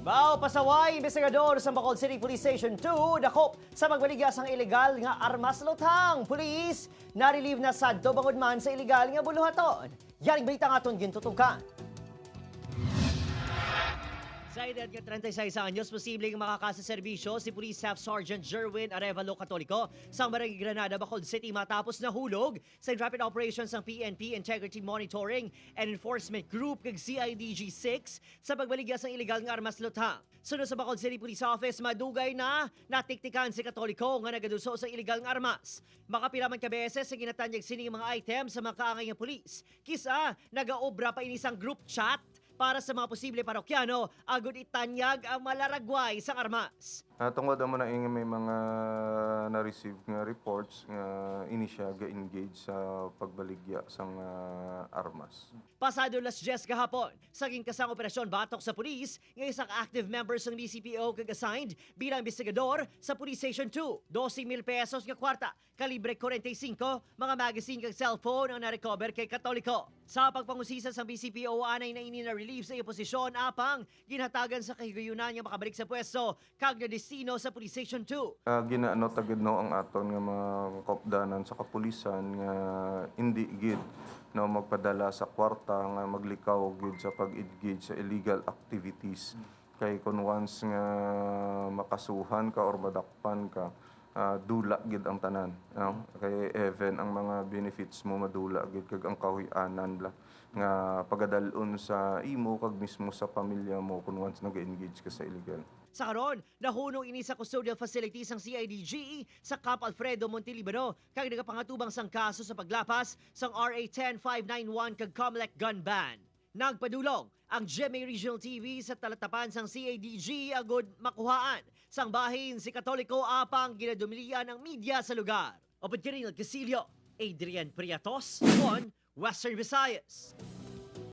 Bao pasaway, investigador sa Bacolod City Police Station 2, dakop sa magbaligas ang ilegal nga armas lutang. Pulis, na-relieve na sa Bangudman sa ilegal nga buluhaton. Yaring balita nga aton gintutukan. Sa edad nga 36 anyos, posibleng makakasaserbisyo si Police Staff Sergeant Jerwin Arevalo Catolico sa Barangay Granada, Bacolod City matapos nahulog sa rapid operations ng PNP Integrity Monitoring and Enforcement Group kag CIDG-6 sa pagbaligas ng ilegal nga armas lutang. Sunod sa Bacolod City Police Office, madugay na natiktikan si Catolico nga nagaduso sa ilegal nga armas. Makapilaman ka beses sa ginatanyag sining mga items sa mga kaangay nga pulis. Kisa, nagaobra pa inisang group chat para sa mga posible parokyano, agud itanyag ang malaragway sa armas. Tungod mo na may mga na-receive nga reports nga ini siya ga-engage sa pagbaligya sang armas. Pasado las 10 kahapon, saging kasang operasyon batok sa pulis, ng isang active members ng BCPO kag-assigned bilang investigador sa Police Station 2. 12,000 pesos nga kwarta, kalibre 45, mga magazine kag cellphone ang na-recover kay Catolico. Sa pagpangusisa sa BCPO, anay na ini na-relieve sa posisyon apang ginhatagan sa kahigayunan nga makabalik sa pwesto kag na destino sa Police Station 2. Ginaano tagid no ang aton nga mga kaupdanan sa kapulisan nga hindi gid no magpadala sa kwarta nga maglikaw gid sa pag-engage sa illegal activities. Kay kun once nga makasuhan ka or madakpan ka, dula gid ang tanan, no? Kay even ang mga benefits mo madula gid kag ang kahuy-anan la nga pagadalon sa imo kag mismo sa pamilya mo kun once nag-engage ka sa illegal. Sa karon, nahunong ini sa custodial facilities ng CIDG sa Cap Alfredo Montelibano kag nagapangatubang sang kaso sa paglapas sang RA 10591 kag Comlec gun ban. Nagpadulong ang GMA Regional TV sa talatapan sang CIDG agud makuhaan sang bahin si Catolico apang ginadumilian ng media sa lugar. Opod Kirinal Casilio, Adrian Priatos, on Western Visayas.